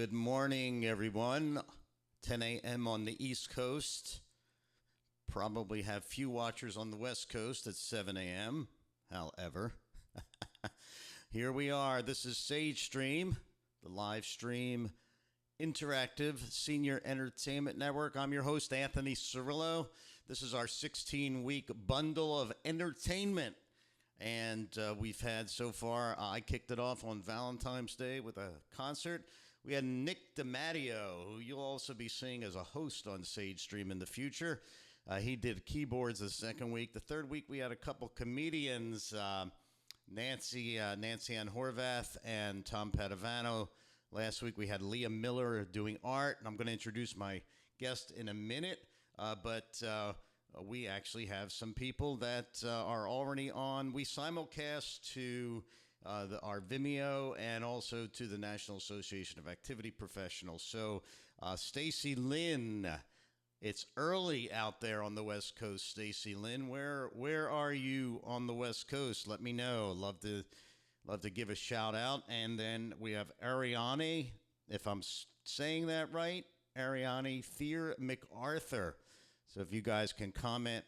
Good morning, everyone. 10 a.m. on the East Coast. Probably have few watchers on the West Coast at 7 a.m. However, here we are. This is Sage Stream, the live stream interactive senior entertainment network. I'm your host, Anthony Cirillo. This is our 16-week bundle of entertainment. And we've had so far, I kicked it off on Valentine's Day with a concert. We had Nick DiMatteo, who you'll also be seeing as a host on Sage Stream in the future. He did keyboards the second week. The third week, we had a couple comedians, Nancy Ann Horvath and Tom Padovano. Last week, we had Leah Miller doing art. And I'm going to introduce my guest in a minute. But we actually have some people that are already on. We simulcast to our Vimeo and also to the National Association of Activity Professionals. So, Stacy Lynn, it's early out there on the West Coast. Stacy Lynn, where are you on the West Coast? Let me know. Love to give a shout out. And then we have Ariane, if I'm saying that right, Ariane Thier MacArthur. So if you guys can comment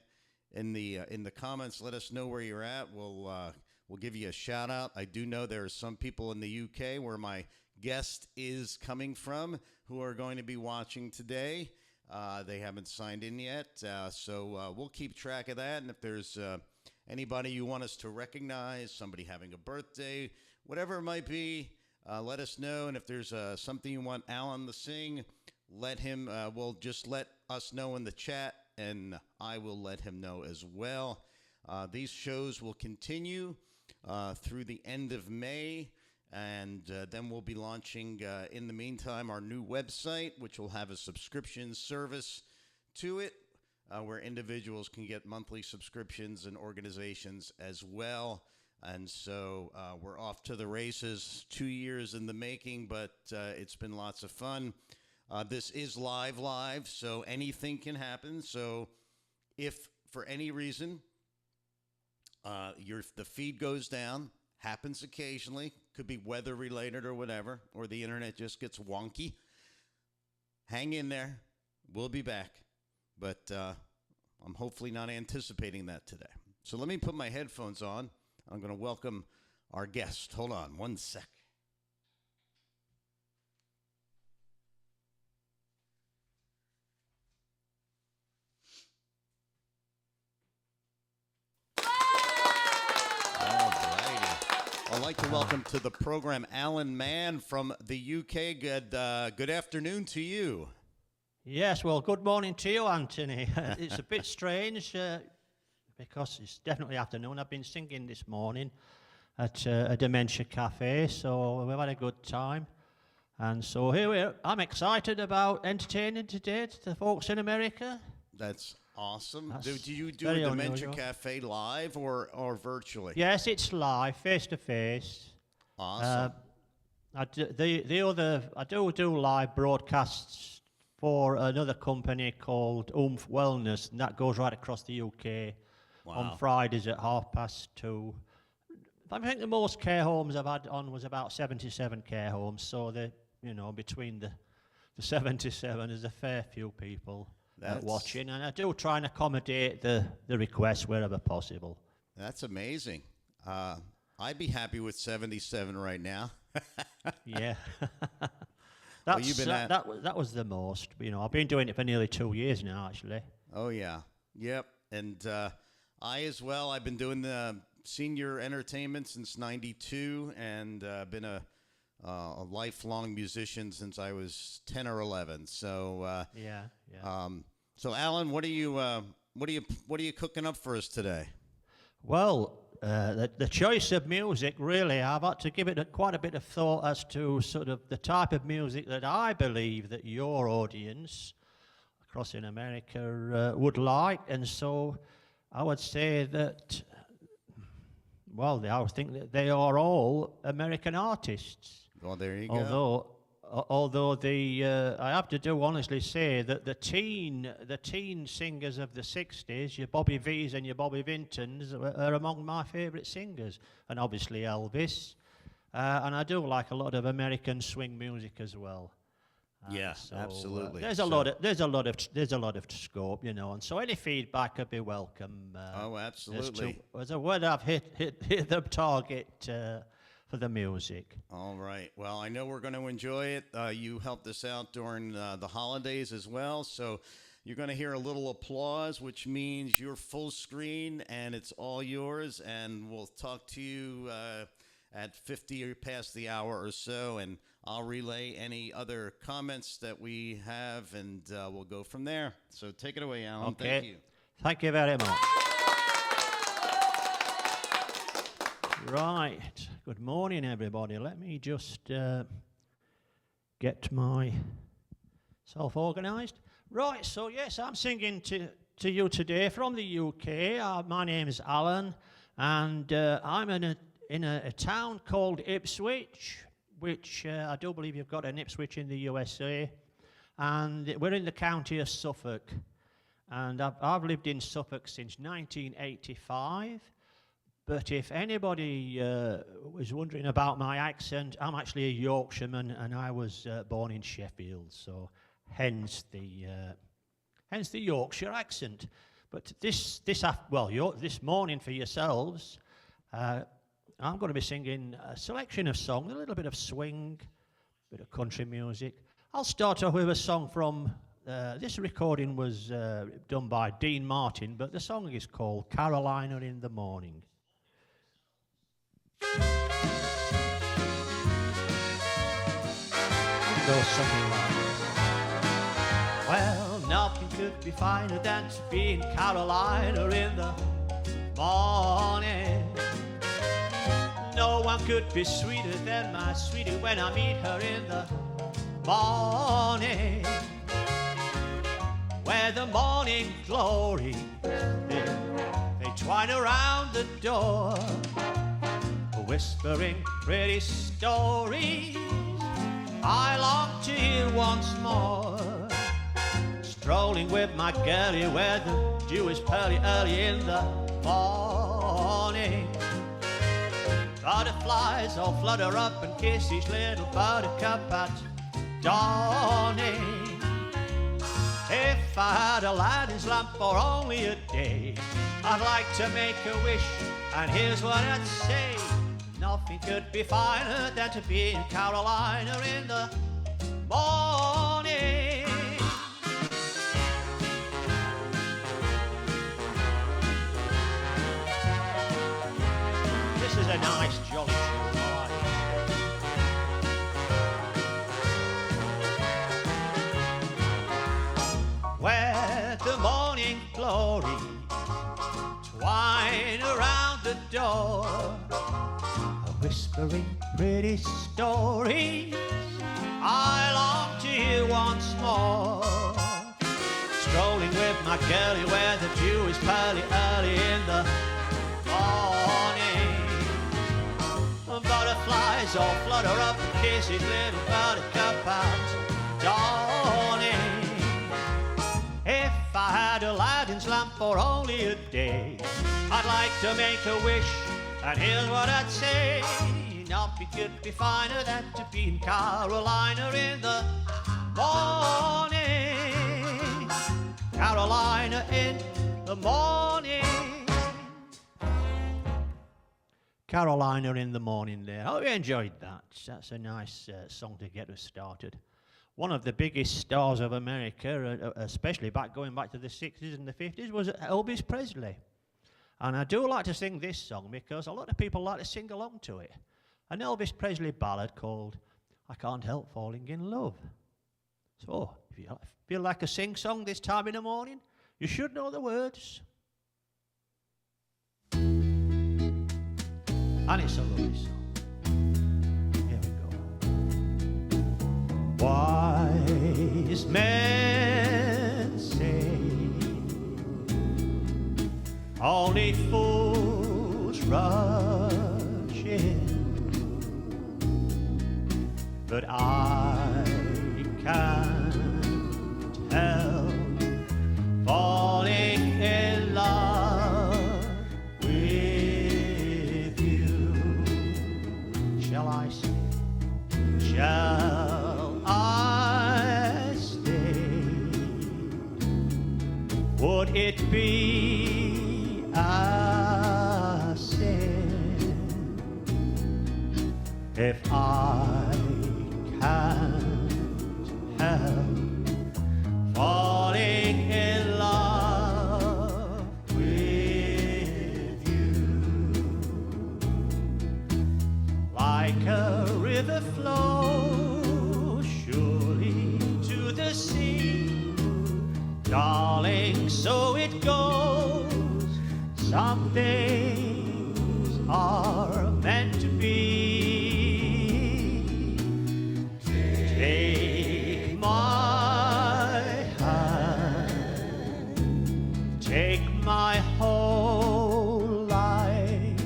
in the comments, let us know where you're at. We'll give you a shout out. I do know there are some people in the UK where my guest is coming from who are going to be watching today. They haven't signed in yet, so we'll keep track of that. And if there's anybody you want us to recognize, somebody having a birthday, whatever it might be, let us know. And if there's something you want Alan to sing, let him. Well, just let us know in the chat, and I will let him know as well. These shows will continue through the end of May, and then we'll be launching, in the meantime, our new website, which will have a subscription service to it, where individuals can get monthly subscriptions and organizations as well. And so we're off to the races, 2 years in the making, but it's been lots of fun. This is live, so anything can happen. So if for any reason the feed goes down, happens occasionally, could be weather related or whatever, or the internet just gets wonky, hang in there. We'll be back. But I'm hopefully not anticipating that today. So let me put my headphones on. I'm going to welcome our guest. Hold on one sec. I'd like to welcome to the program Alan Mann from the UK. Good afternoon to you. Yes, well, good morning to you, Anthony. It's a bit strange because it's definitely afternoon. I've been singing this morning at a dementia cafe, so we've had a good time. And so here we are. I'm excited about entertaining today to the folks in America. That's awesome. Do you do very a dementia unusual. cafe live or virtually? Yes, it's live, face to face. Awesome. I do live broadcasts for another company called Oomph Wellness, and that goes right across the UK on Fridays at 2:30. I think the most care homes I've had on was about 77 care homes. So between the 77, there's a fair few people watching, and I do try and accommodate the requests wherever possible. That's amazing. I'd be happy with 77 right now. Yeah. That was the most. I've been doing it for nearly 2 years now, actually. Oh, yeah. Yep. And I as well. I've been doing the senior entertainment since 92 and been a lifelong musician since I was 10 or 11. So, yeah. So, Alan, what are you cooking up for us today? Well, the choice of music, really, I've had to give it quite a bit of thought as to sort of the type of music that I believe that your audience across in America would like. And so I would say that, I would think that they are all American artists. Well, there you go. Although I have to honestly say that the teen singers of the 60s, your Bobby V's and your Bobby Vintons, are among my favourite singers, and obviously Elvis. And I do like a lot of American swing music as well. Yeah, So, absolutely. there's a lot of scope, you know, and so any feedback would be welcome. Oh, absolutely. As a word, I've hit the target for the music. All right. Well, I know we're going to enjoy it. You helped us out during the holidays as well, so you're going to hear a little applause, which means you're full screen and it's all yours. And we'll talk to you at 50 or past the hour or so, and I'll relay any other comments that we have, and we'll go from there. So take it away, Alan. Okay. Thank you. Thank you very much. Right. Good morning, everybody. Let me just get myself organised. Right, so yes, I'm singing to you today from the UK. My name is Alan, and I'm in a town called Ipswich, which I do believe you've got an Ipswich in the USA, and we're in the county of Suffolk. And I've lived in Suffolk since 1985. But if anybody was wondering about my accent, I'm actually a Yorkshireman, and I was born in Sheffield, so hence the Yorkshire accent. But this morning for yourselves, I'm going to be singing a selection of songs, a little bit of swing, a bit of country music. I'll start off with a song from. This recording was done by Dean Martin, but the song is called "Carolina in the Morning." It goes something like this. Well, nothing could be finer than to be in Carolina in the morning. No one could be sweeter than my sweetie when I meet her in the morning. Where the morning glory, they twine around the door, whispering pretty stories I long to hear once more. Strolling with my girlie where the dew is pearly early in the morning. Butterflies all flutter up and kiss each little buttercup at dawning. If I had Aladdin's lamp for only a day, I'd like to make a wish, and here's what I'd say. Nothing could be finer than to be in Carolina in the morning. This is a nice jolly tune, all right. Where the morning glory twine around the door, whispering pretty stories I long to hear once more. Strolling with my girlie where the dew is pearly early in the morning. Butterflies all flutter up and kiss each little buttercup at dawning. If I had Aladdin's lamp for only a day, I'd like to make a wish, and here's what I'd say. Nothing could be finer than to be in Carolina in the morning. Carolina in the morning. Carolina in the morning there. I hope you enjoyed that. That's a nice song to get us started. One of the biggest stars of America, especially going back to the 60s and the 50s, was Elvis Presley. And I do like to sing this song because a lot of people like to sing along to it. An Elvis Presley ballad called I Can't Help Falling in Love. So, if you feel like a sing song this time in the morning, you should know the words. And it's a lovely song. Here we go. Wise men say only fools rush in, but I can't help falling in love with you. Shall I sing? Shall I it be a sin if I can't help falling in love with you? Like a river flows surely to the sea, darling, so it goes. Some things are meant to be. Take my hand, take my whole life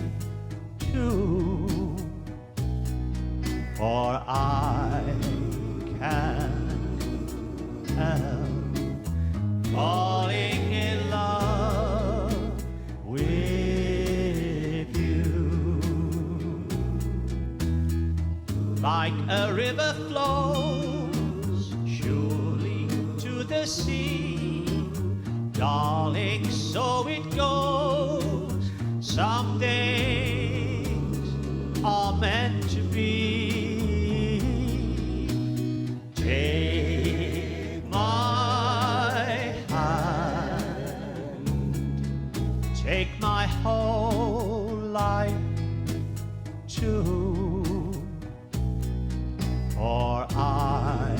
too, for I can't help falling in love with you. Like a river flows surely to the sea, darling, so it goes. Some things are meant to be. Take my hand, take my whole life too, for I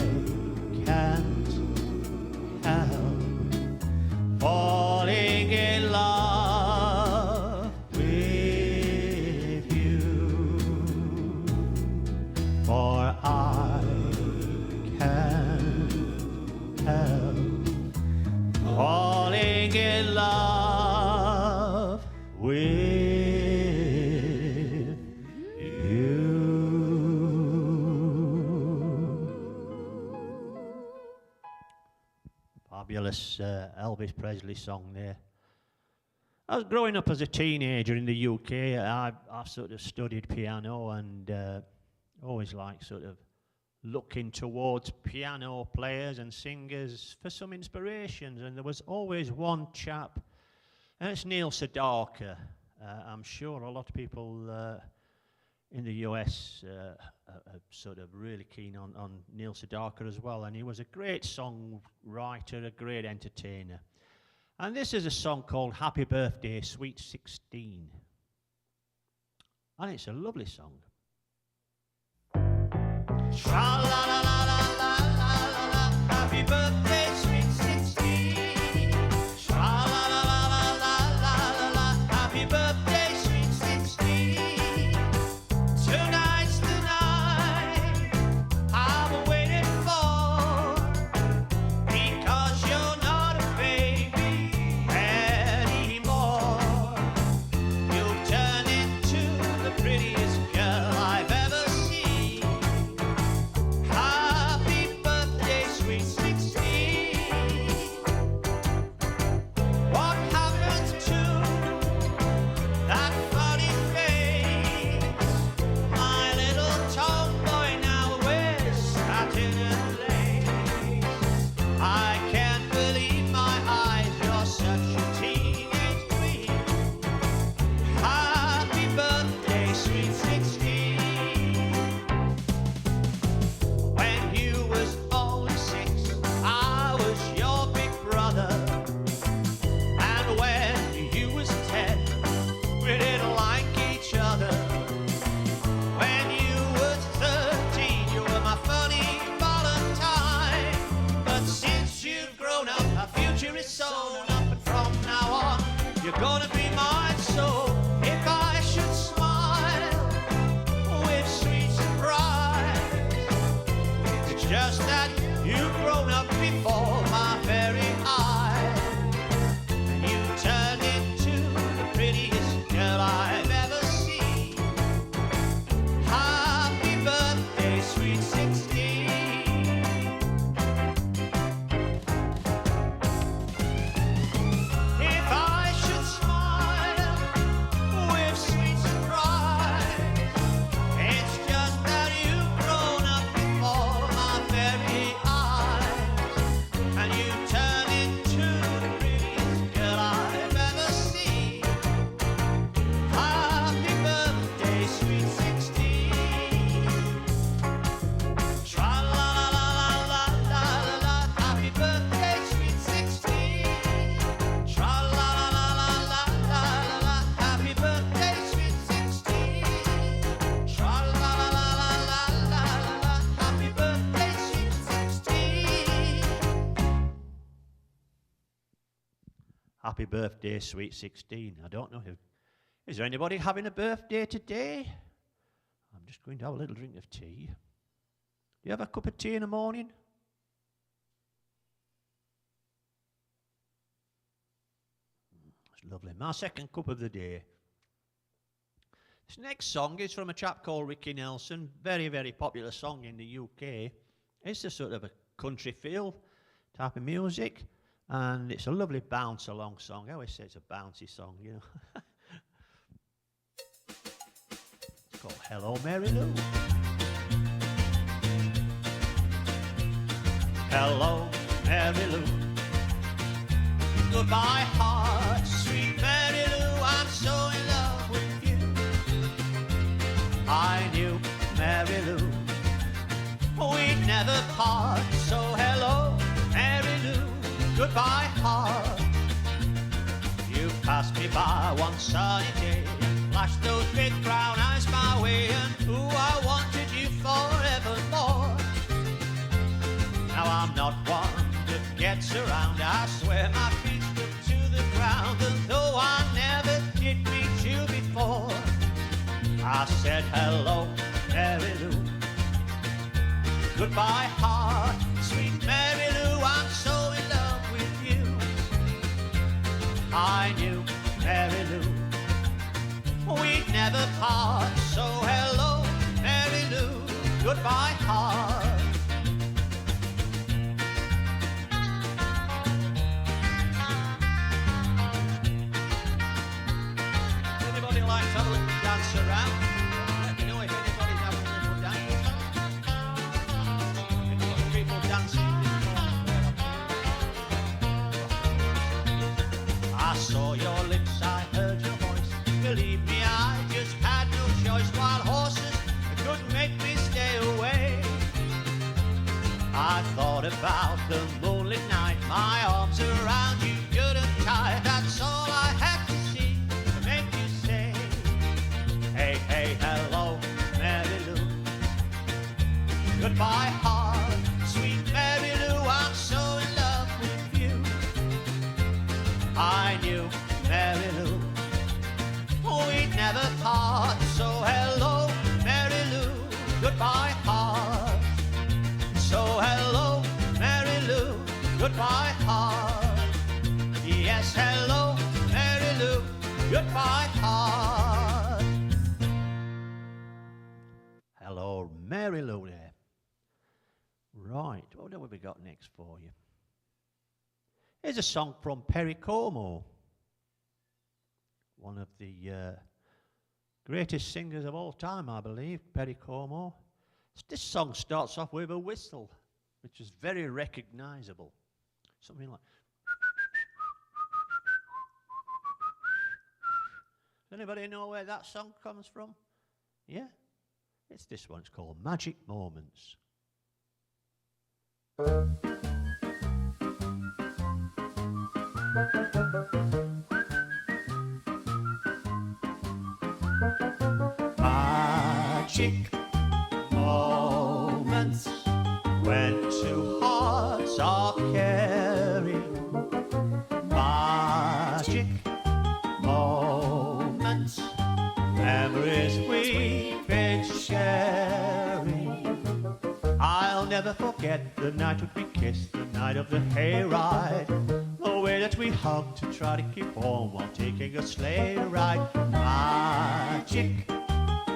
can't help falling in love with you, for I can't help falling in love with you. Fabulous Elvis Presley song there. I was growing up as a teenager in the UK. I sort of studied piano and always liked sort of looking towards piano players and singers for some inspirations. And there was always one chap, and it's Neil Sedaka. I'm sure a lot of people in the US are sort of really keen on Neil Sedaka as well. And he was a great songwriter, a great entertainer. And this is a song called Happy Birthday, Sweet 16. And it's a lovely song. Tra-la-la-la-la-la-la-la, happy birthday, sweet 16. Tra-la-la-la-la-la-la-la, happy birthday, sweet 16. Tonight's the night I've been waiting for, because you're not a baby anymore. You've turned into the prettiest girl I've ever seen. Happy birthday, sweet 16. What happened to that funny face? My little tomboy now wears satin and lace. I can't believe my eyes, you're such a teenage queen. Happy birthday, sweet 16. When you was only 6, I was your big brother. And when you was 10, we didn't like each other. When you was 13, you were my funny Valentine. But since you've grown up, our future is sewn up, and from now on, you're gonna be mine. So if I should smile with sweet surprise, it's just that you've grown up before my very eyes, and you turned into the prettiest girl I've ever seen. Happy birthday, sweet 16. If I should smile with sweet surprise, it's just that you've grown up before my very eyes, Happy birthday, sweet 16. I don't know who. Is there anybody having a birthday today? I'm just going to have a little drink of tea. Do you have a cup of tea in the morning? It's lovely. My second cup of the day. This next song is from a chap called Ricky Nelson. Very, very popular song in the UK. It's a sort of a country feel type of music. And it's a lovely bounce along song. I always say it's a bouncy song, you know. It's called Hello, Mary Lou. Hello, Mary Lou. Goodbye, heart, sweet Mary Lou. I'm so in love with you. I knew Mary Lou. We'd never part. So hello, Mary Lou. Goodbye, heart. You passed me by one sunny day, flashed those big brown eyes my way, and ooh, I wanted you forevermore. Now I'm not one that gets around. I swear my feet stuck to the ground, and though I never did meet you before, I said hello, Mary Lou. Goodbye, heart, sweet Mary Lou. I'm so in love with you. I knew Mary Lou. We'd never part. So hello, Mary Lou. Goodbye, heart. Anybody like to have a little dance around? Let me know if anybody's having a little dance. People dancing I saw your lips, I heard your voice. Believe me, I just had no choice. Wild horses couldn't make me stay away. I thought about the moonlit night, my arms around you good and tight. That's all I had to see to make you say, hey, hey, hello, Mary Lou. Goodbye, heart, sweet Mary Lou. I'm so in love with you. I knew Mary Lou. We'd never part. So hello, Mary Lou. Goodbye, heart. So hello, Mary Lou. Goodbye, heart. Yes, hello, Mary Lou. Goodbye, heart. Hello, Mary Lou there. Right, what have we got next for you? Here's a song from Perry Como, one of the greatest singers of all time, I believe, Perry Como. This song starts off with a whistle, which is very recognizable. Something like... Does anybody know where that song comes from? Yeah? It's this one. It's called Magic Moments. Magic moments when two hearts are caring. Magic moments, memories we've been sharing. I'll never forget the night when we kissed, the night of the hayride. The way that we hugged to try to keep warm while taking a sleigh ride. Magic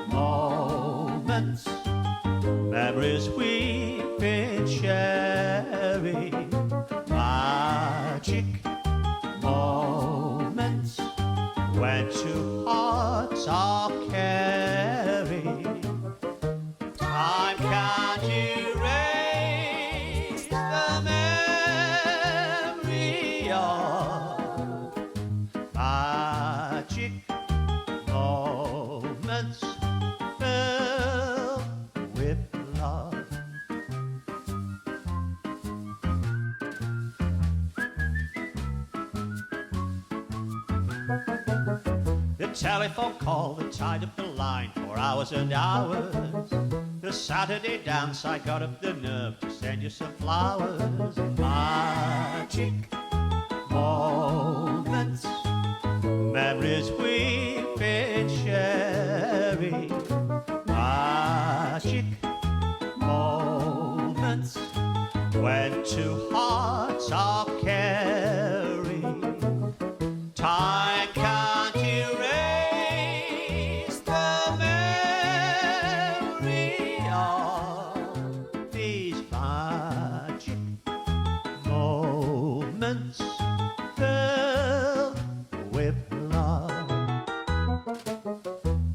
moments, memories we've been sharing. Magic moments when two hearts are caring. Time can't erase the memory of magic moments filled with love. The telephone call, the tied up the line for hours and hours. The Saturday dance, I got up the nerve to send you some flowers. Magic moments memories we've been sharing, magic moments when two hearts are caring. Time can't erase the memory of these magic moments filled with love.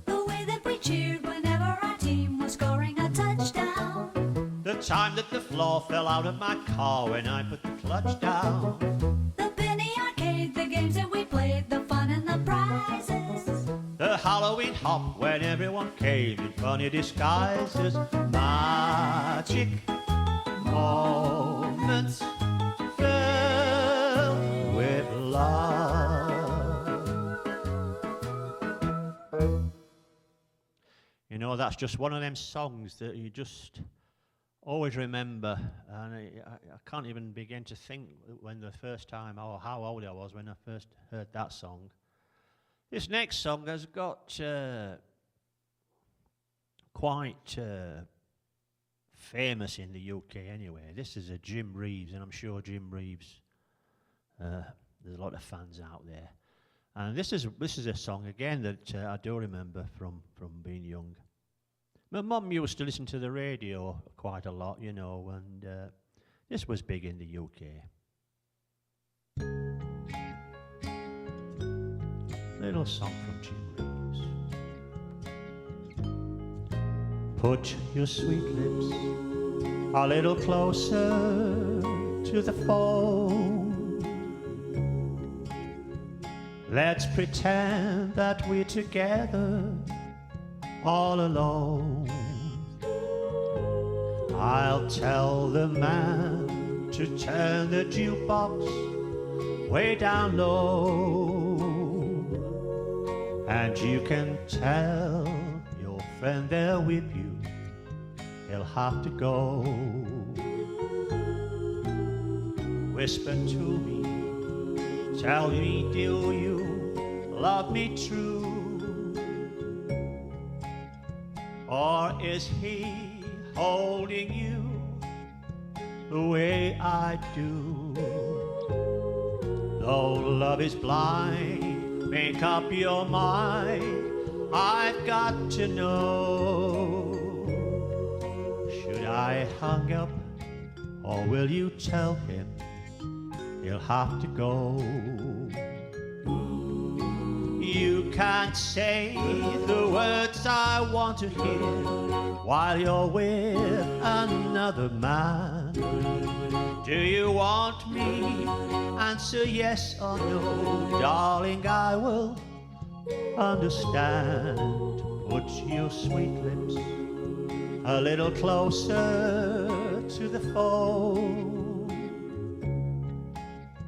The way that we cheered whenever our team was scoring a touchdown. The time that the floor fell out of my car when I put the clutch down. The penny arcade, the games that we played, the fun and the prizes. The Halloween hop when everyone came in funny disguises. Magic moments filled with love. You know, that's just one of them songs that you just always remember, and I can't even begin to think when the first time, or how old I was when I first heard that song. This next song has got quite famous in the UK anyway. This is a Jim Reeves, and I'm sure Jim Reeves, there's a lot of fans out there. And this is a song again that I do remember from being young. My mum used to listen to the radio quite a lot, you know, and this was big in the UK. Little song from Jim Reeves. Put your sweet lips a little closer to the phone. Let's pretend that we're together all alone. I'll tell the man to turn the jukebox way down low, and you can tell your friend there with you, he'll have to go. Whisper to me, tell me, do you love me true? Or is he holding you the way I do? Though love is blind, make up your mind, I've got to know. Should I hang up, or will you tell him he'll have to go? You can't say the words I want to hear while you're with another man. Do you want me? Answer yes or no, darling, I will understand. Put your sweet lips a little closer to the phone,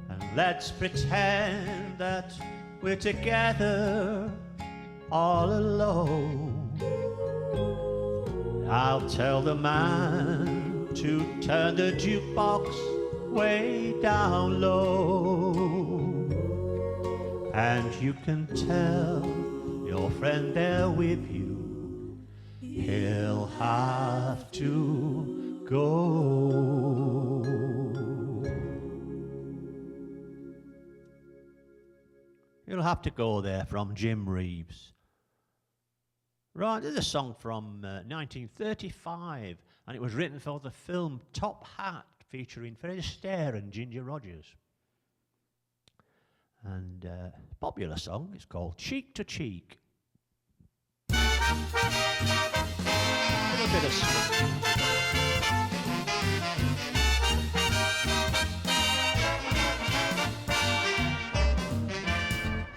and let's pretend that we're together all alone. I'll tell the man to turn the jukebox way down low, and you can tell your friend there with you, he'll have to go. You'll have to go there from Jim Reeves. Right, there's a song from 1935, and it was written for the film Top Hat, featuring Fred Astaire and Ginger Rogers. And popular song, it's called Cheek to Cheek. A little bit of swing.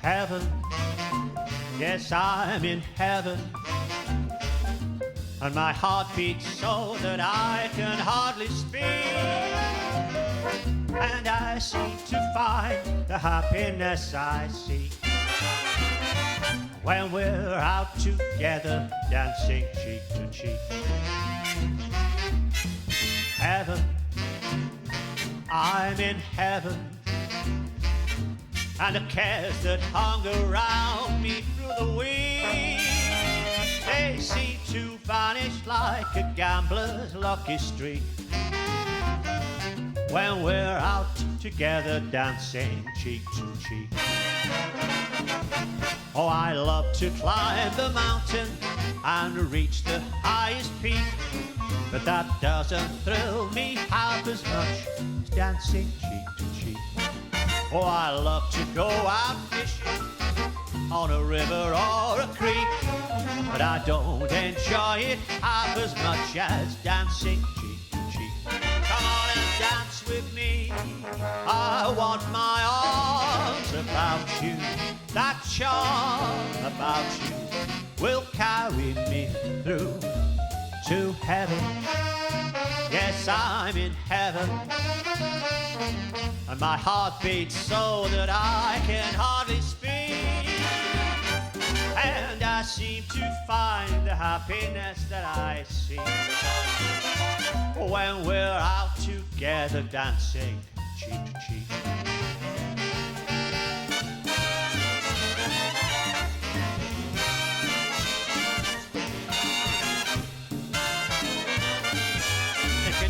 Heaven, yes, I'm in heaven, and my heart beats so that I can hardly speak, and I seem to find the happiness I seek when we're out together dancing cheek to cheek. Heaven, I'm in heaven, and the cares that hung around me through the week, they seem to vanish like a gambler's lucky streak when we're out together dancing cheek to cheek. Oh, I love to climb the mountain and reach the highest peak, but that doesn't thrill me half as much as dancing cheek to cheek. Oh, I love to go out fishing on a river or a creek, but I don't enjoy it half as much as dancing cheek to cheek. Come on and dance with me, I want my arms about you. That charm about you will carry me through to heaven. Yes, I'm in heaven, and my heart beats so that I can hardly speak, and I seem to find the happiness that I see when we're out together dancing cheek to cheek.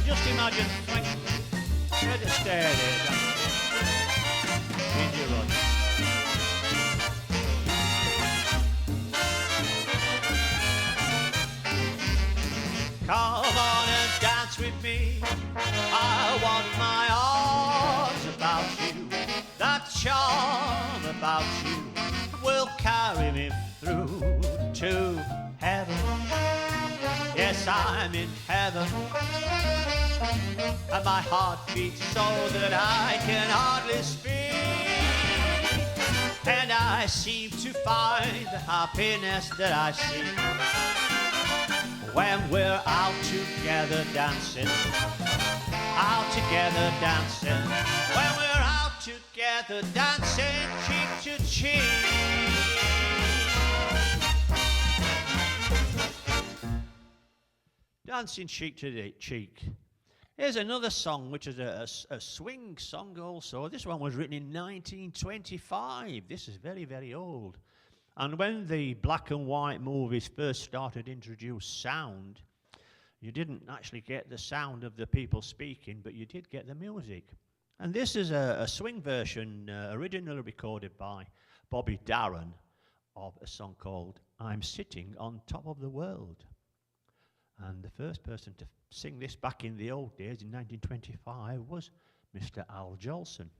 Just imagine Fred Astaire there, in your run. Come on and dance with me, I want my arms about you. That charm about you will carry me through to heaven. Yes, I'm in heaven, and my heart beats so that I can hardly speak, and I seem to find the happiness that I see when we're out together dancing, out together dancing, when we're out together dancing cheek to cheek. Dancing cheek to cheek. Here's another song, which is a swing song also. This one was written in 1925. This is very, very old. And when the black and white movies first started to introduce sound, you didn't actually get the sound of the people speaking, but you did get the music. And this is a swing version originally recorded by Bobby Darin of a song called I'm Sitting on Top of the World. And the first person to sing this back in the old days, in 1925, was Mr. Al Jolson.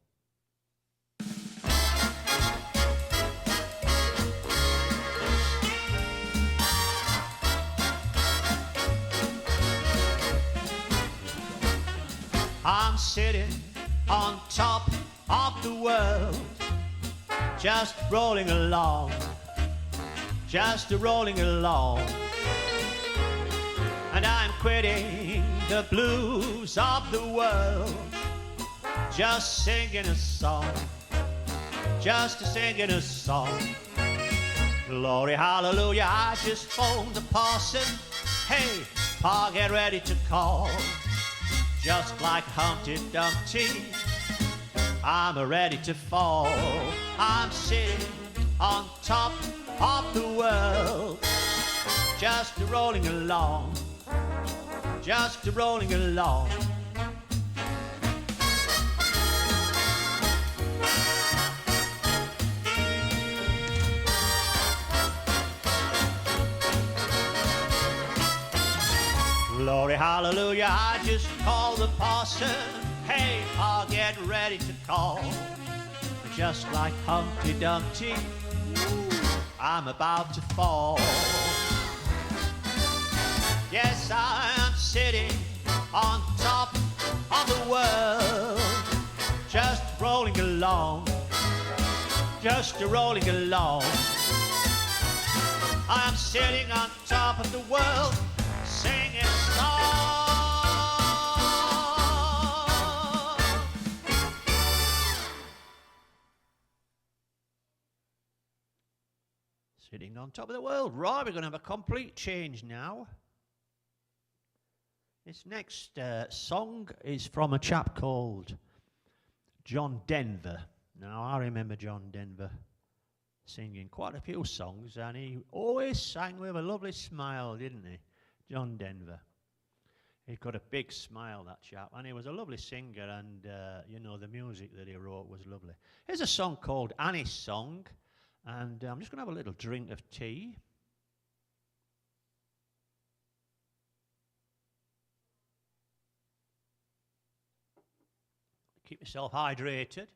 I'm sitting on top of the world, just rolling along, just rolling along. And I'm quitting the blues of the world, just singing a song, just singing a song. Glory, hallelujah, I just phoned the parson. Hey, Pa, get ready to call. Just like Humpty Dumpty, I'm ready to fall. I'm sitting on top of the world, just rolling along, just rolling along. Glory, hallelujah, I just called the parson. Hey, I'll get ready to call. Just like Humpty Dumpty, I'm about to fall. Yes, I'm sitting on top of the world, just rolling along, just rolling along. I'm sitting on top of the world, singing a song. Sitting on top of the world. Right, we're going to have a complete change now. This next song is from a chap called John Denver. Now, I remember John Denver singing quite a few songs, and he always sang with a lovely smile, didn't he? John Denver. He got a big smile, that chap, and he was a lovely singer, and, the music that he wrote was lovely. Here's a song called Annie's Song, and I'm just going to have a little drink of tea. Keep yourself hydrated.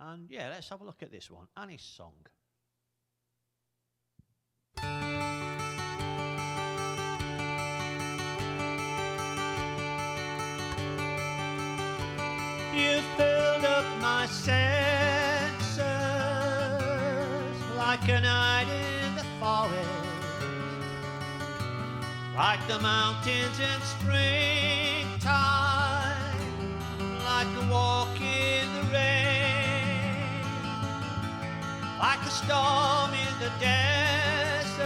And yeah, let's have a look at this one. Annie's Song. You filled up my senses like a night in the forest, like the mountains in springtime, like a walk in the rain, like a storm in the desert,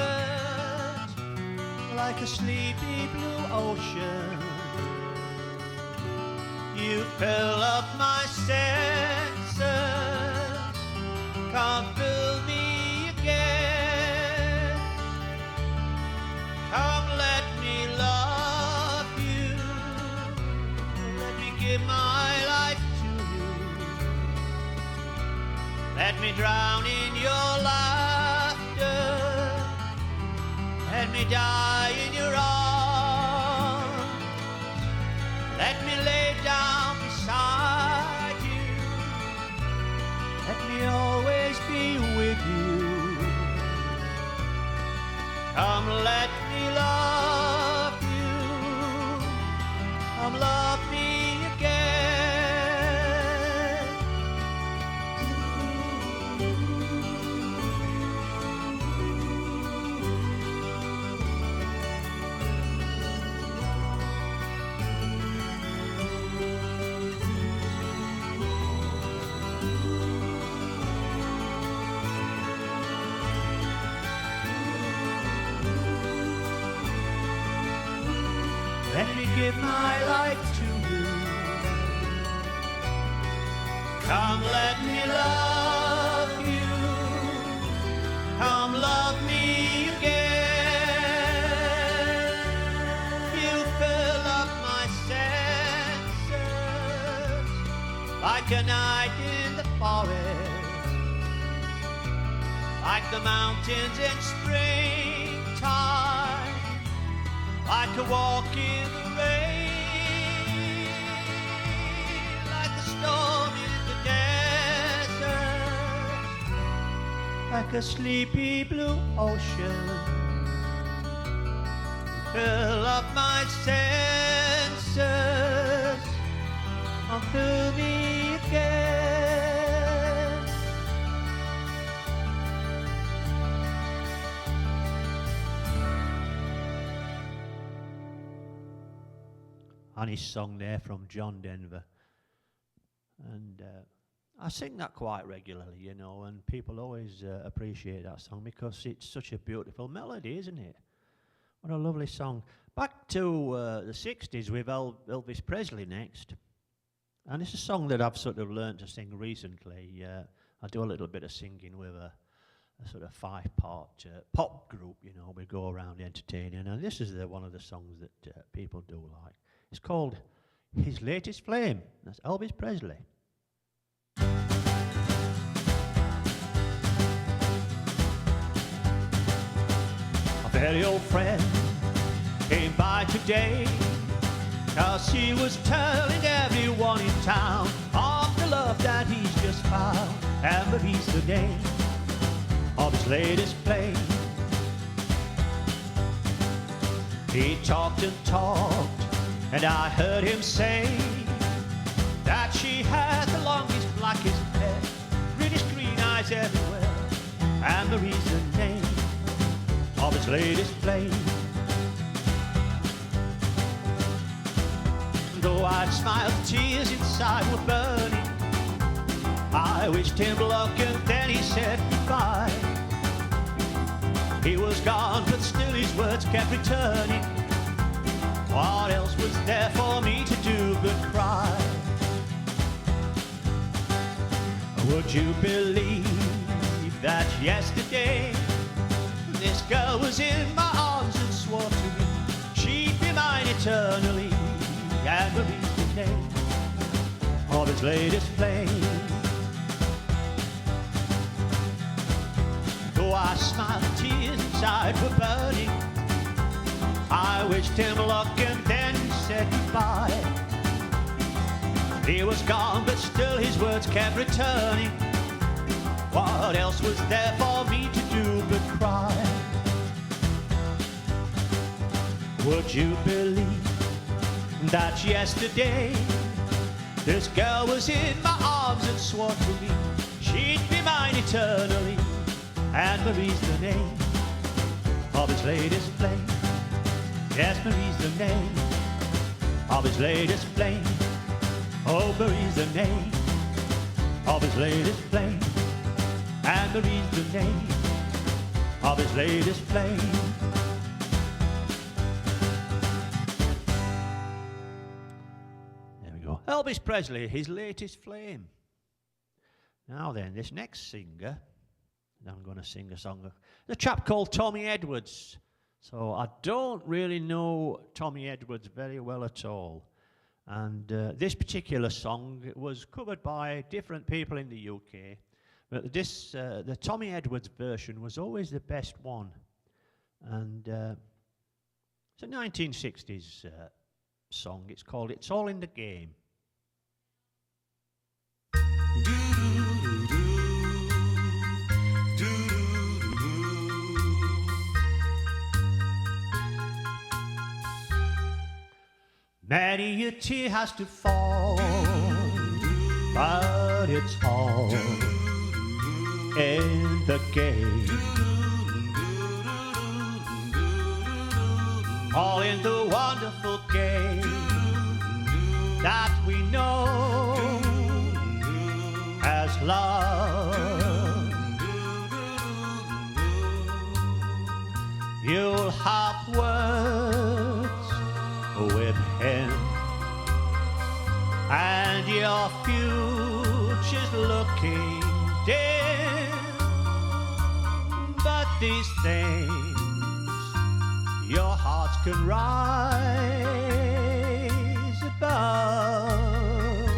like a sleepy blue ocean. You fill up my senses, come fill me again. Come let me love you, let me give my life to you. Let me drown in your laughter, let me die in your arms. Let me lay down beside you, let me always be with you. Come let me love you, come love me again. Let me give my life to you. Come let me love you. Come love me again. You fill up my senses like a night in the forest, like the mountains in springtime, like a walk in the rain, like a storm in the desert, like a sleepy blue ocean. Fill up my senses, and fill me again. Annie's Song there from John Denver. And I sing that quite regularly, and people always appreciate that song because it's such a beautiful melody, isn't it? What a lovely song. Back to the 60s with Elvis Presley next. And it's a song that I've sort of learned to sing recently. I do a little bit of singing with a sort of 5-part pop group, we go around entertaining. And this is one of the songs that people do like. It's called His Latest Flame. That's Elvis Presley. A very old friend came by today, 'cause she was telling everyone in town of the love that he's just found. And Marie's the name of his latest flame. He talked and talked, and I heard him say that she had the longest, blackest hair, prettiest green eyes everywhere, and Marie's the name of his latest flame. Though I'd smiled, tears inside were burning. I wished him luck and then he said goodbye. He was gone, but still his words kept returning. What else was there for me to do but cry? Would Would you believe that yesterday this girl was in my arms and swore to me she'd be mine eternally, and Marie's the name of its latest flame. Though I smiled, the tears inside were burning. I wished him luck and then said goodbye. He was gone, but still his words kept returning. What else was there for me to do but cry? Would you believe that yesterday this girl was in my arms and swore to me she'd be mine eternally, and Marie's the name of his latest flame. Yes, Marie's the name of his latest flame. Oh, Marie's the name of his latest flame, and Marie's the name of his latest flame. There we go. Elvis Presley, his latest flame. Now then, this next singer, and I'm going to sing a song, a chap called Tommy Edwards. So I don't really know Tommy Edwards very well at all. And this particular song was covered by different people in the UK. But this, the Tommy Edwards version was always the best one. And it's a 1960s song. It's called It's All in the Game. Many a tear has to fall, but it's all in the game. All in the wonderful game that we know as love. You'll have words with him, and your future's looking dim. But these things your hearts can rise above.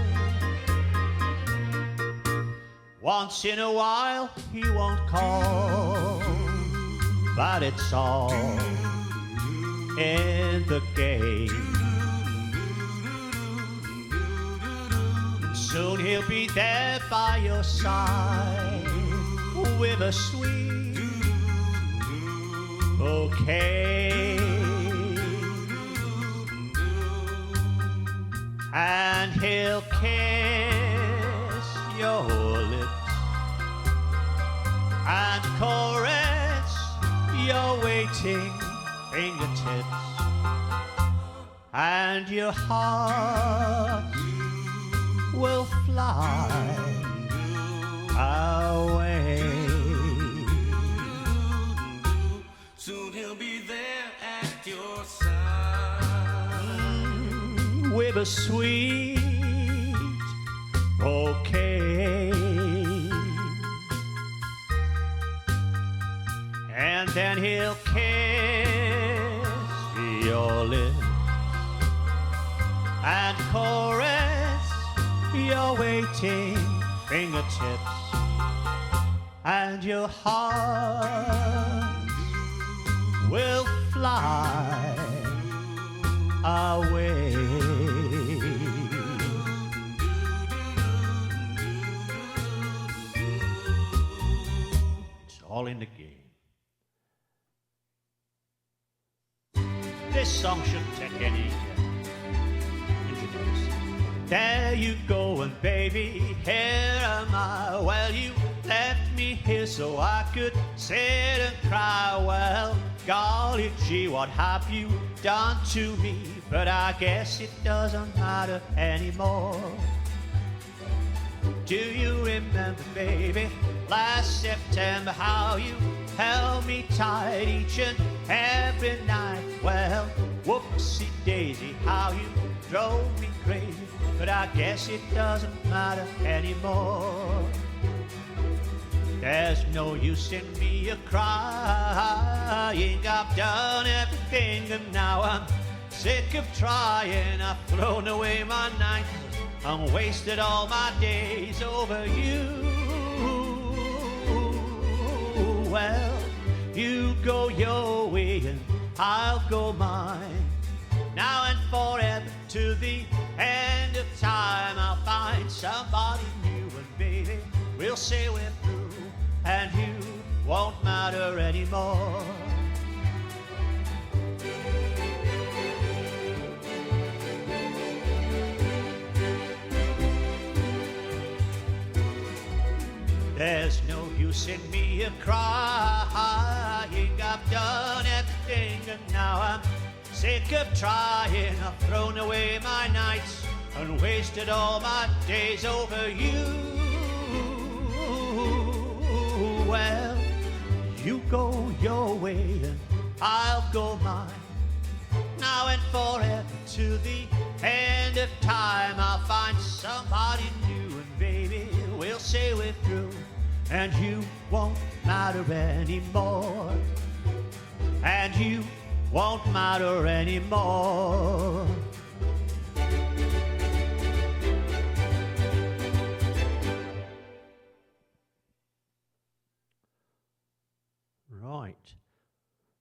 Once in a while he won't call, but it's all in the game. Soon he'll be there by your side with a sweet bouquet, and he'll kiss your lips and caress your waiting fingertips, and your heart will fly away. Soon he'll be there at your side with a sweet bouquet, and then he'll kiss your lips and caress your waiting fingertips, and your heart will fly away. It's all in the game. This song shouldn't take any introduction. There you go, and baby, here am I. Well, you left me here so I could sit and cry. Well, golly gee, what have you done to me? But I guess it doesn't matter anymore. Do you remember, baby, last September, how you held me tight each and every night? Well, whoopsie daisy, how you drove me crazy. But I guess it doesn't matter anymore. There's no use in me a-crying. I've done everything and now I'm sick of trying. I've thrown away my nights and wasted all my days over you. Well, you go your way and I'll go mine. Now and forever to the end of time, I'll find somebody new and baby, we'll say we're through and you won't matter anymore. There's no use in me a-crying. I've done everything and now I'm sick of trying. I've thrown away my nights and wasted all my days over you. Well, you go your way and I'll go mine. Now and forever to the end of time, I'll find somebody new and baby, we'll say we're through and you won't matter anymore. And you won't matter anymore. Right.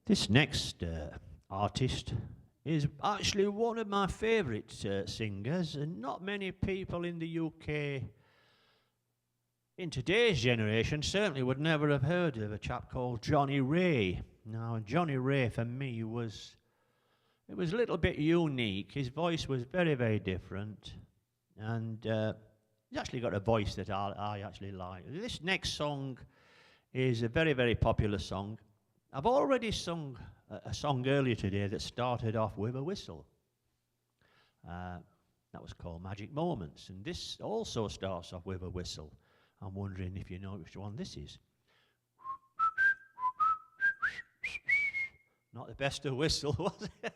This next artist is actually one of my favourite singers, and not many people in the UK in today's generation certainly would never have heard of a chap called Johnny Ray. Now, Johnny Ray for me was a little bit unique. His voice was very, very different, and he's actually got a voice that I actually like. This next song is a very, very popular song. I've already sung a song earlier today that started off with a whistle. That was called Magic Moments, and this also starts off with a whistle. I'm wondering if you know which one this is. Not the best of whistle, was it?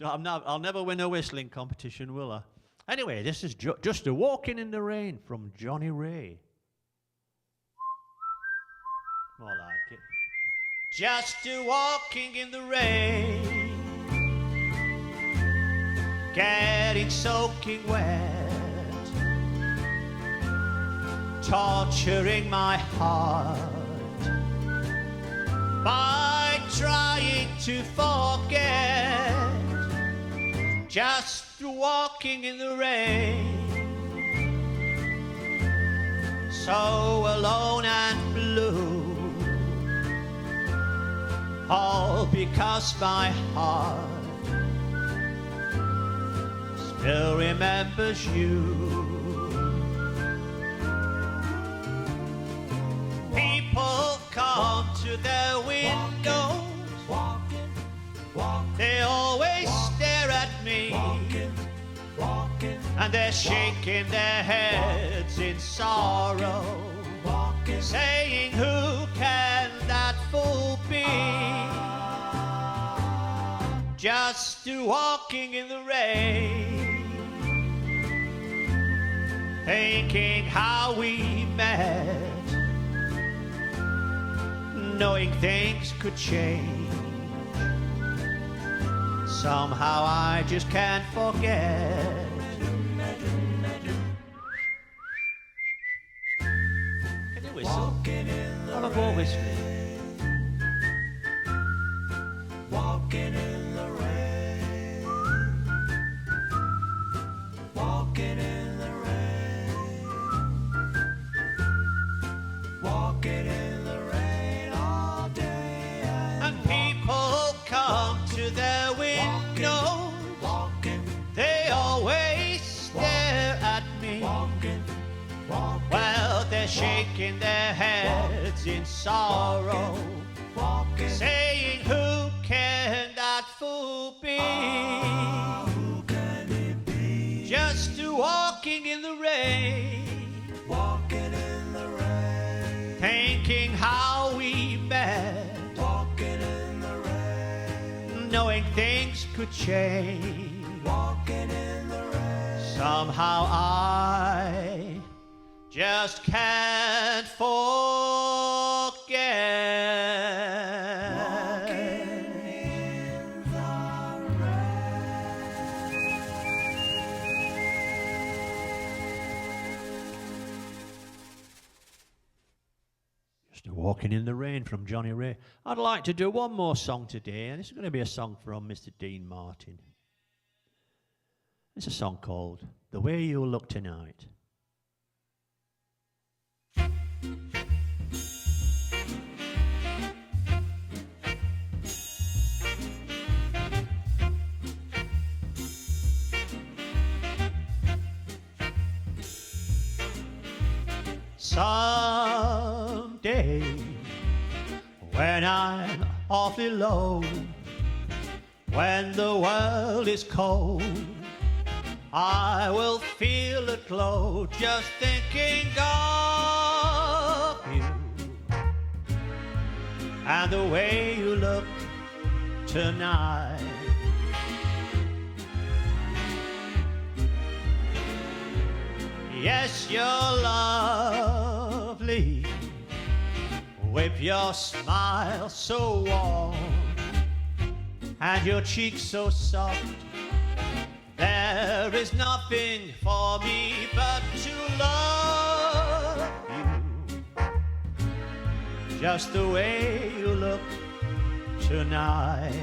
I'll never win a whistling competition, will I? Anyway, this is Just a Walking in the Rain from Johnny Ray. More like it. Just a walking in the rain, getting soaking wet, torturing my heart by trying to forget. Just walking in the rain, so alone and blue, all because my heart still remembers you. People come to their windows, they always stare at me, and they're shaking their heads in sorrow, saying, who can that fool be? Just walking in the rain, thinking how we met, knowing things could change. Somehow I just can't forget. Can you whistle? Have a more whistling. Walking in the rain, walking in the rain, walking in the rain all day. And people come to their windows, they always stare at me, well, they're shaking their heads in sorrow, saying, who can that fool be? Who can it be? Just walking in the rain, walking in the rain, thinking how we met, walking in the rain, knowing things could change, walking in the rain. Somehow I just can't forget. Just Walking in the Rain from Johnny Ray. I'd like to do one more song today, and this is going to be a song from Mr. Dean Martin. It's a song called The Way You Look Tonight. Someday, when I'm awfully low, when the world is cold, I will feel a glow just thinking of you and the way you look tonight. Yes, you're lovely with your smile so warm and your cheeks so soft. There is nothing for me but to love you just the way you look tonight.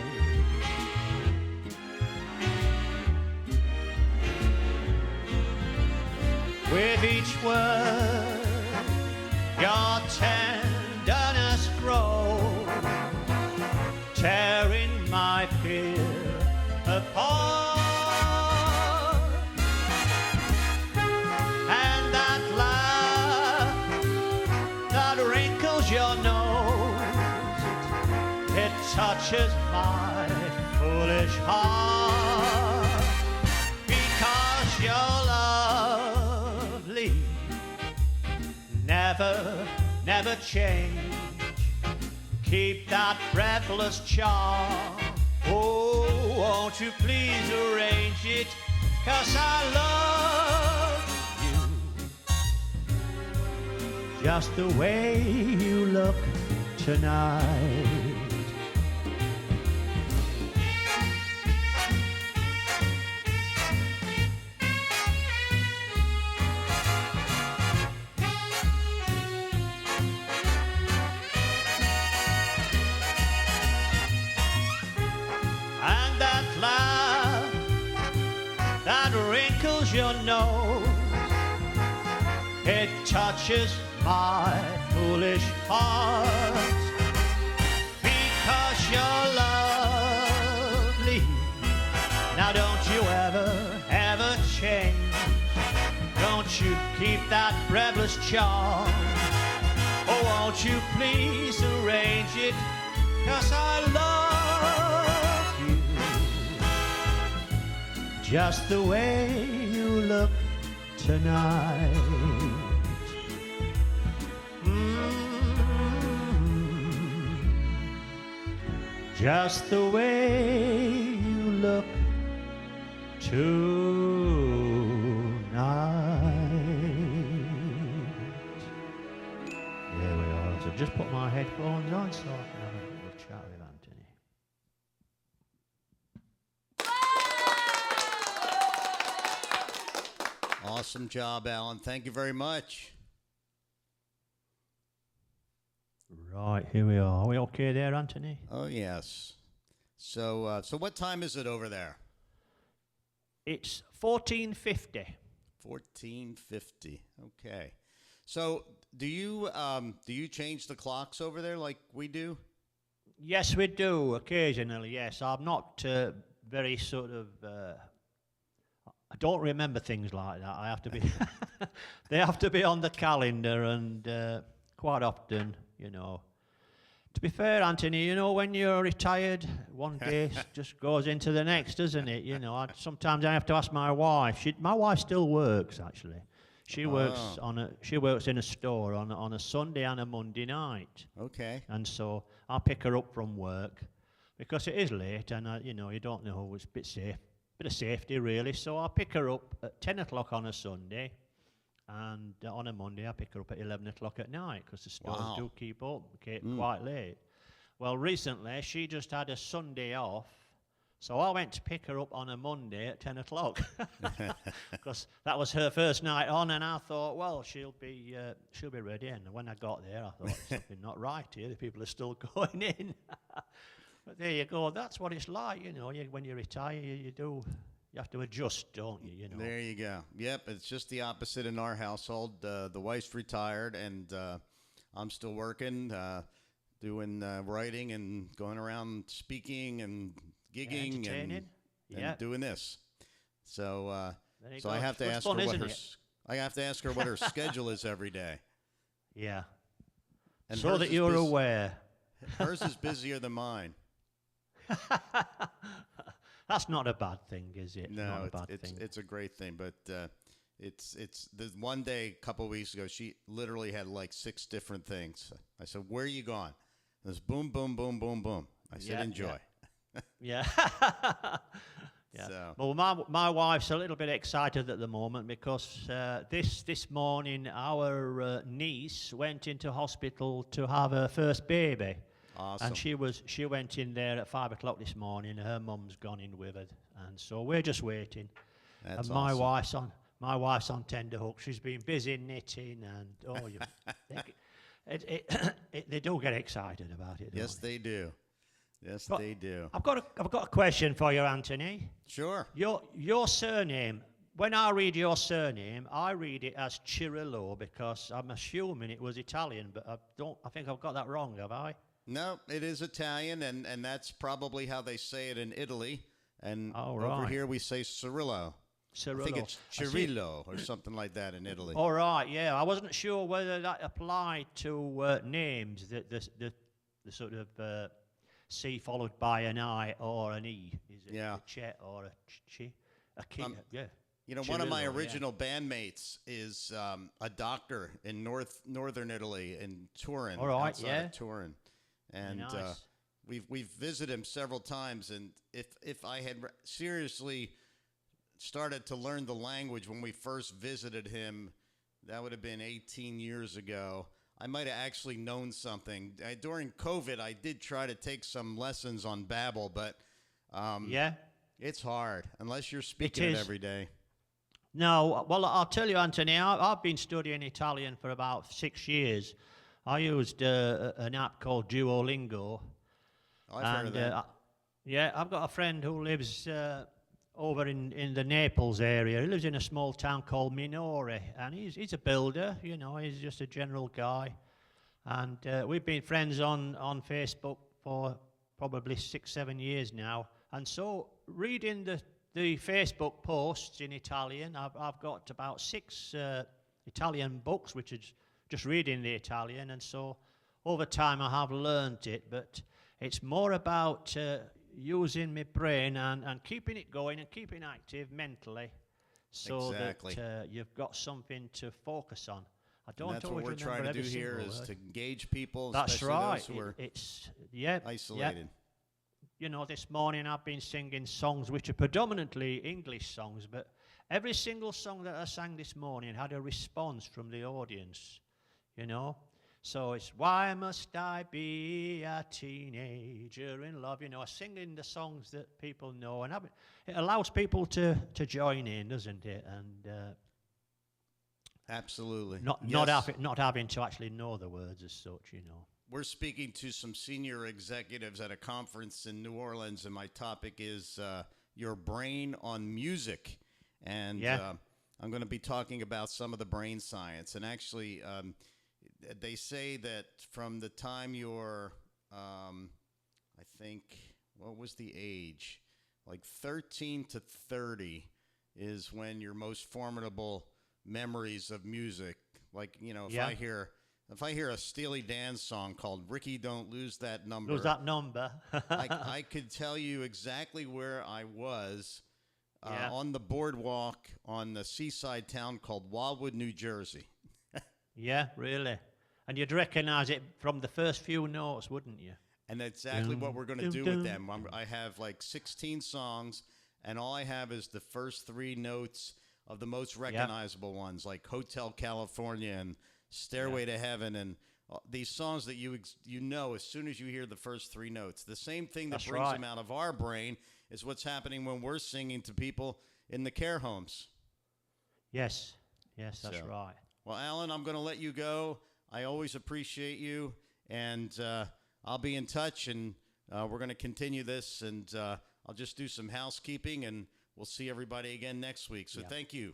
With each word, your tenderness grows, tearing my fear apart. And that laugh that wrinkles your nose, it touches my foolish heart. Because you're lovely, never change. Keep that breathless charm. Oh, won't you please arrange it? 'Cause I love you just the way you look tonight. Your nose, it touches my foolish heart. Because you're lovely, now don't you ever change. Don't you keep that breathless charm. Oh, won't you please arrange it? 'Cause I love you just the way you look tonight. Just the way you look tonight. There we are. So just put my headphones on so I can have a little chat with Anthony. Awesome job, Alan. Thank you very much. Right, here we are. Are we okay there, Anthony? Oh, yes. So what time is it over there? It's 14:50. 14:50. Okay. So do you change the clocks over there like we do? Yes, we do occasionally. Yes, I'm not very sort of. I don't remember things like that. I have to be. They have to be on the calendar, and quite often, you know. To be fair, Anthony, you know, when you're retired, one day just goes into the next, doesn't it? You know, sometimes I have to ask my wife. My wife still works, actually. She works in a store on a Sunday and a Monday night. Okay. And so I pick her up from work because it is late, and you know, you don't know, it's a bit of safety really. So I pick her up at 10 o'clock on a Sunday, And on a Monday, I pick her up at 11 o'clock at night because the stores Wow. do keep up quite late. Well, recently, she just had a Sunday off, so I went to pick her up on a Monday at 10 o'clock because that was her first night on, and I thought, well, she'll be ready. And when I got there, I thought, something not right here. The people are still going in. But there you go. That's what it's like, you know. When you retire, you have to adjust, don't you? You know. There you go. Yep, it's just the opposite in our household. The wife's retired, and I'm still working, doing writing and going around speaking and gigging and doing this. So I have to ask her what her schedule is every day. Yeah. And so that you're aware. Hers is busier than mine. That's not a bad thing, is it? No, it's a great thing, but it's the one day a couple of weeks ago she literally had like 6 different things. I said, "Where are you going?" It was boom, boom, boom, boom, boom. I said, "Enjoy." Yeah. Yeah. So. Well, my wife's a little bit excited at the moment because this morning our niece went into hospital to have her first baby. Awesome. And she went in there at 5 o'clock this morning. Her mum's gone in with her, and so we're just waiting. That's and my awesome. wife's on tenterhook. She's been busy knitting, and they do get excited about it. Yes, they do. Yes, they do. I've got a question for you, Anthony. Sure. Your surname. When I read your surname, I read it as Cirillo because I'm assuming it was Italian, but I think I've got that wrong, have I? No, it is Italian, and that's probably how they say it in Italy. And over right. here we say Cirillo. Cirillo. I think it's Cirillo or something like that in Italy. All right, yeah. I wasn't sure whether that applied to names, the sort of C followed by an I or an E. Is it a Che or a Chi? A Chi, yeah. You know, one of my original bandmates is a doctor in northern Italy, in Turin, outside of Turin. And nice. we've visited him several times, and if I had seriously started to learn the language when we first visited him, that would have been 18 years ago. I might have actually known something. During COVID, I did try to take some lessons on Babbel, but it's hard unless you're speaking it every day. No, well, I'll tell you, Anthony, I've been studying Italian for about 6 years. I used an app called Duolingo. Oh, I've heard of that. I've got a friend who lives over in the Naples area. He lives in a small town called Minore, and he's a builder, you know, he's just a general guy. And we've been friends on Facebook for probably 6-7 years now. And so reading the Facebook posts in Italian, I've got about 6 Italian books, which is just reading the Italian, and so over time I have learned it, but it's more about using my brain and keeping it going and keeping active mentally so that you've got something to focus on. I don't and that's always what we're trying to do here is to engage people, that's especially right. those who are isolated. Yeah. You know, this morning I've been singing songs which are predominantly English songs, but every single song that I sang this morning had a response from the audience, you know. So it's, why must I be a teenager in love? You know, singing the songs that people know, and it allows people to join in, doesn't it? And absolutely, not having to actually know the words as such, you know. We're speaking to some senior executives at a conference in New Orleans, and my topic is your brain on music. And I'm going to be talking about some of the brain science. And actually, they say that from the time you're, I think, what was the age? Like 13 to 30 is when your most formidable memories of music. Like, you know, if I hear a Steely Dan song called Ricky Don't Lose That Number. Lose that number. I could tell you exactly where I was on the boardwalk on the seaside town called Wildwood, New Jersey. Yeah, really. And you'd recognize it from the first few notes, wouldn't you? And that's exactly what we're going to do with them. I have like 16 songs, and all I have is the first 3 notes of the most recognizable ones, like Hotel California and Stairway to Heaven, and these songs that you know as soon as you hear the first three notes. The same thing that brings them out of our brain is what's happening when we're singing to people in the care homes. Yes, that's right. Well, Alan, I'm going to let you go. I always appreciate you, and I'll be in touch, and we're going to continue this, and I'll just do some housekeeping, and we'll see everybody again next week. So thank you.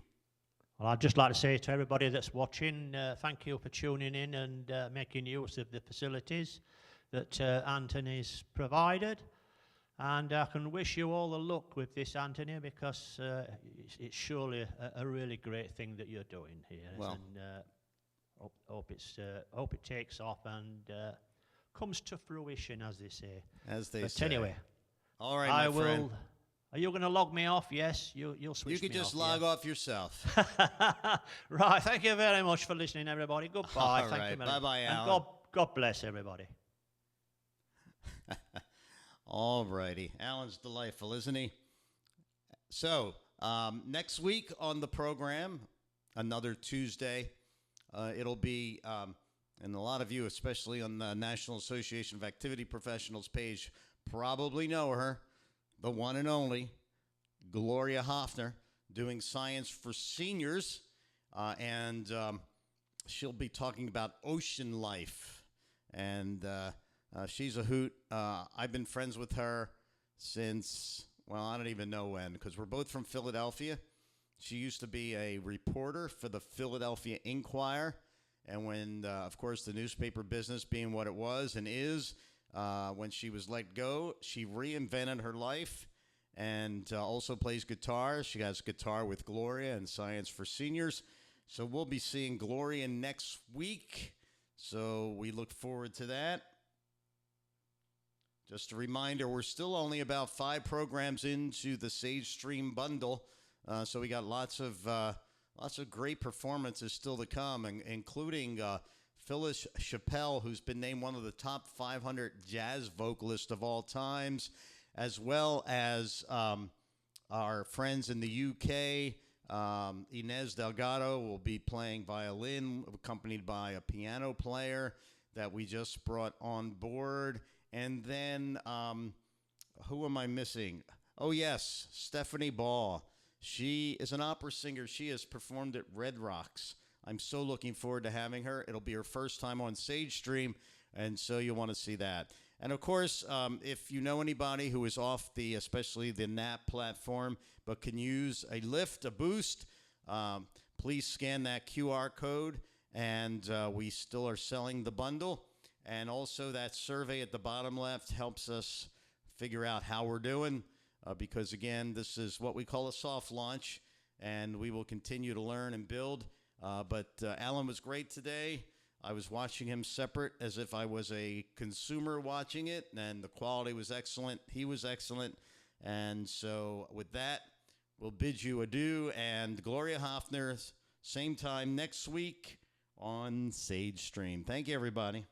Well, I'd just like to say to everybody that's watching, thank you for tuning in and making use of the facilities that Anthony's provided. And I can wish you all the luck with this, Anthony, because it's surely a really great thing that you're doing here. Well, and hope it takes off and comes to fruition, as they say. But anyway, all right, my friend. Are you going to log me off? Yes, you'll switch me off. You could just log off yourself. Right. Thank you very much for listening, everybody. Goodbye. All Thank right. you very much. Bye-bye, Alan. And God bless everybody. All righty. Alan's delightful, isn't he? So, next week on the program, another Tuesday, it'll be, and a lot of you, especially on the National Association of Activity Professionals page, probably know her, the one and only Gloria Hoffner, doing science for seniors, and she'll be talking about ocean life, and she's a hoot. I've been friends with her since, well, I don't even know when, because we're both from Philadelphia. She used to be a reporter for the Philadelphia Inquirer, and when, of course, the newspaper business being what it was and is, when she was let go, she reinvented her life and also plays guitar. She has guitar with Gloria and Science for Seniors. So we'll be seeing Gloria next week. So we look forward to that. Just a reminder, we're still only about 5 programs into the Sage Stream bundle. So we got lots of great performances still to come, including Phyllis Chappelle, who's been named one of the top 500 jazz vocalists of all times, as well as our friends in the UK. Inez Delgado will be playing violin, accompanied by a piano player that we just brought on board. And then, who am I missing? Oh, yes, Stephanie Ball. She is an opera singer. She has performed at Red Rocks. I'm so looking forward to having her. It'll be her first time on Sage Stream, and so you'll want to see that. And, of course, if you know anybody who is off especially the NAP platform, but can use a lift, a boost, please scan that QR code, and we still are selling the bundle. And also that survey at the bottom left helps us figure out how we're doing, because, again, this is what we call a soft launch, and we will continue to learn and build. But Alan was great today. I was watching him separate as if I was a consumer watching it, and the quality was excellent. He was excellent. And so with that, we'll bid you adieu. And Gloria Hoffner, same time next week on Sage Stream. Thank you, everybody.